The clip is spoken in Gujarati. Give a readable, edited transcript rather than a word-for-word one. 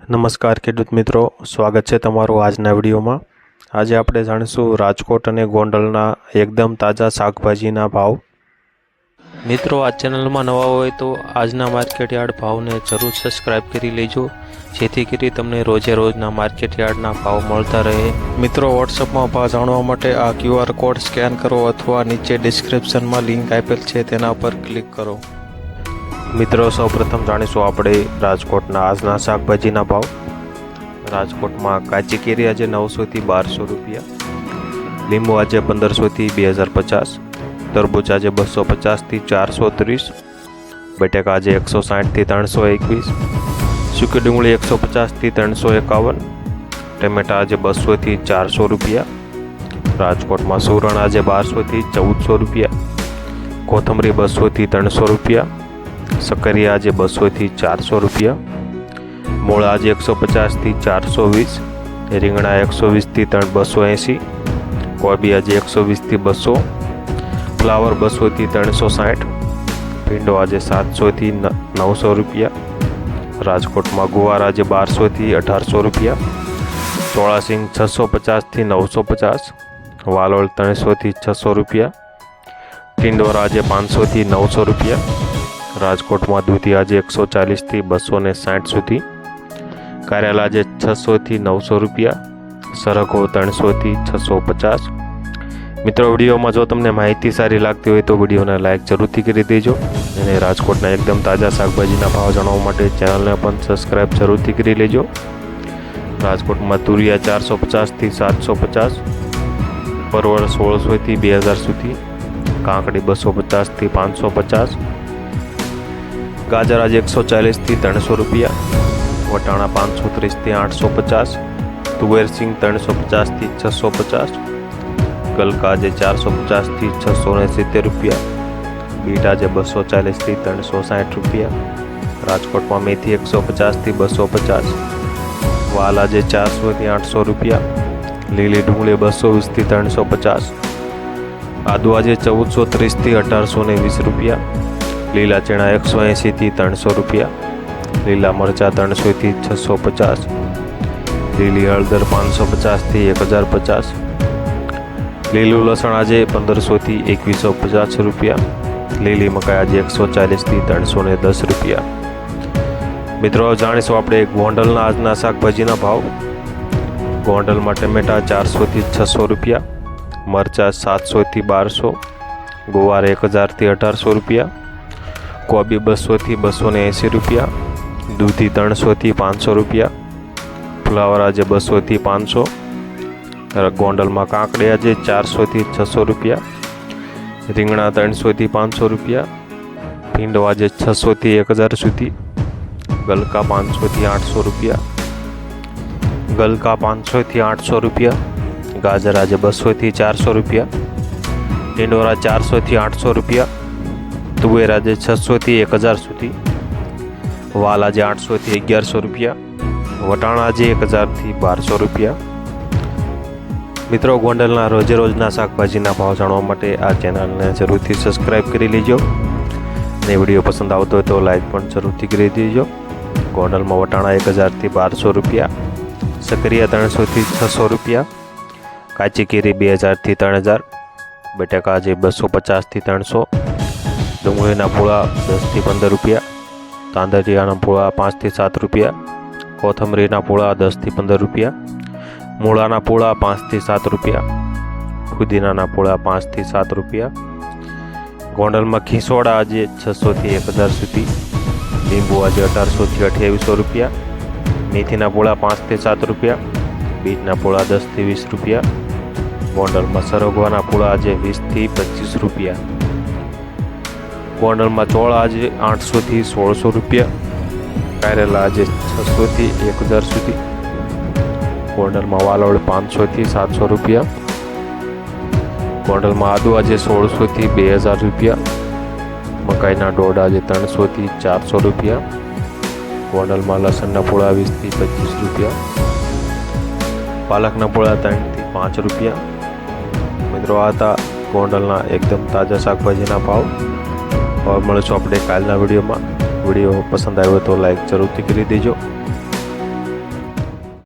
નમસ્કાર ખેડૂત મિત્રો, સ્વાગત છે તમારું આજના વિડીયોમાં। આજે આપણે જાણીશું રાજકોટ અને ગોંડલના એકદમ તાજા શાકભાજીના ભાવ। મિત્રો, આ ચેનલમાં નવા હોય તો આજના માર્કેટ યાર્ડ ભાવને જરૂર સબસ્ક્રાઇબ કરી લેજો, જેથી કરી તમને રોજે રોજના માર્કેટ યાર્ડના ભાવ મળતા રહે। મિત્રો, વોટ્સઅપમાં ભાવ જાણવા માટે આ QR કોડ સ્કેન કરો અથવા નીચે ડિસ્ક્રિપ્શનમાં લિંક આપેલ છે તેના પર ક્લિક કરો। મિત્રો, સૌપ્રથમ જાણીશું આપણે રાજકોટના આજના શાકભાજીના ભાવ। રાજકોટમાં કાચી કેરી આજે 900 થી 1200 રૂપિયા, લીંબુ આજે 1500 થી 2050, તરબૂચ આજે 250 થી 430, બટેકા આજે 160 થી 321, સૂકી ડુંગળી 150 થી 351, ટમેટા આજે 200 થી 400 રૂપિયા। રાજકોટમાં સુરણ આજે 1200 થી 1400 રૂપિયા, કોથમરી 200 થી 300 રૂપિયા, सकरिया आज 200 થી 400 રૂપિયા, મૂળા આજે 150 થી 420, રીંગણા 120 થી 280, કોબી આજે 120 થી 200, ફ્લાવર 200 થી 360, ભીંડો આજે 700 થી 900 રૂપિયા। રાજકોટમાં ગુવાર આજે 1200 થી 1800 રૂપિયા, ચોળાસિંગ 650 થી 950, વાલોળ 300 થી 600 રૂપિયા, ટિંડોરા આજે 500 થી 900 રૂપિયા। રાજકોટમાં દૂધી આજે 140 થી 260 સુધી, કારેલા આજે 600 થી 900 રૂપિયા, સરગવો 300 થી 650। મિત્રો, વિડીયોમાં જો તમને માહિતી સારી લાગતી હોય તો વિડીયોને લાઈક જરૂરથી કરી દેજો અને રાજકોટના એકદમ તાજા શાકભાજીના ભાવ જાણવા માટે ચેનલને પણ સબસ્ક્રાઇબ જરૂરથી કરી લેજો। રાજકોટમાં તુરિયા 450 થી 750, પરવળ 1600 થી 2000 સુધી, કાકડી 250 થી 550, गाजर आज 140 થી 300 રૂપિયા, વટાણા 530 થી 850, તુવેર સિંગ 350 થી 650, ગલકા આજે 450 થી 670 રૂપિયા, બીટ આજે 240 થી 360 રૂપિયા। રાજકોટમાં મેથી 150 થી 250, વાલ આજે 400 થી 800 રૂપિયા, લીલી ડુંગળી 220 થી 350, આદુ આજે 1430 થી 1820 રૂપિયા, લીલા ચણા 180 થી 300 રૂપિયા, લીલા મરચા 300 થી 650, લીલી હળદર 550 થી 1050, લીલું લસણ આજે 1500 થી 2150 રૂપિયા, લીલી મકાઈ આજે 140 થી 310 રૂપિયા। મિત્રો, જાણીશું આપણે ગોંડલના આજના શાકભાજીના ભાવ। ગોંડલમાં ટમેટા 400 થી 600 રૂપિયા, મરચા 700 થી 1200, ગુવાર 1000 થી 1800 રૂપિયા, કોબી 200 થી 280 રૂપિયા, દૂધી 300 થી 500 રૂપિયા, ફ્લાવર આજે 200 થી 500। ગોંડલમાં કાકડી આજે 400 થી 600 રૂપિયા, રીંગણા 300 થી 500 રૂપિયા, ભીંડો આજે 600 થી 1000 સુધી, ગલકા 500 થી 800 રૂપિયા, ગલકા 500 થી 800 રૂપિયા, ગાજર આજે 200 થી 400 રૂપિયા, ટિંડોરા 400 થી 800 રૂપિયા, તુવેર આજે 600 થી 1000 સુધી, વાલ આજે 800 થી 1100 રૂપિયા, વટાણા આજે 1000 થી 1200 રૂપિયા। મિત્રો, ગોંડલના રોજે રોજના શાકભાજીના ભાવ જાણવા માટે આ ચેનલને જરૂરથી સબસ્ક્રાઇબ કરી લેજો અને વિડીયો પસંદ આવતો હોય તો લાઈક પણ જરૂરથી કરી દેજો। ગોંડલમાં વટાણા 1000 થી 1200 રૂપિયા, સકરિયા 300 થી 600 રૂપિયા, કાચી કેરી 2000 થી 3000, બટાકા આજે 250 થી 300, ડુંગળીના પૂળા 10 થી 15 રૂપિયા, તાંદરિયાના પૂળા 5 થી 7 રૂપિયા, કોથમરીના પૂળા 10 થી 15 રૂપિયા, મૂળાના પૂળા 5 થી 7 રૂપિયા, ફુદીનાના પૂળા 5 થી 7 રૂપિયા। ગોંડલમાં ખીસોડા આજે 600 થી 1000 સુધી, લીંબુ આજે 1800 થી 2800 રૂપિયા, મેથીના પૂળા 5 થી 7 રૂપિયા, બીટના પૂળા 10 થી 20 રૂપિયા। ગોંડલમાં સરગવાના પૂળા આજે 20 થી 25 રૂપિયા। ગોંડલમાં ચોળા આજે 800 થી 1600 રૂપિયા, કારેલા આજે 600 થી 1000 સુધી, ગોંડલમાં વાલોળ 500 થી 700 રૂપિયા, ગોંડલમાં આદુ આજે 1600 થી 2000 રૂપિયા, મકાઈના ડોડા આજે 300 થી 400 રૂપિયા, ગોંડલમાં લસણના પૂળા 20 થી 25 રૂપિયા, પાલકના પૂળા 3 થી 5 રૂપિયા। મિત્રો, આ હતા ગોંડલના એકદમ તાજા શાકભાજીના ભાવ। હવે મળીશું આપણે કાલના વિડીયોમાં। વિડીયો પસંદ આવ્યો તો લાઈક જરૂરથી કરી દેજો।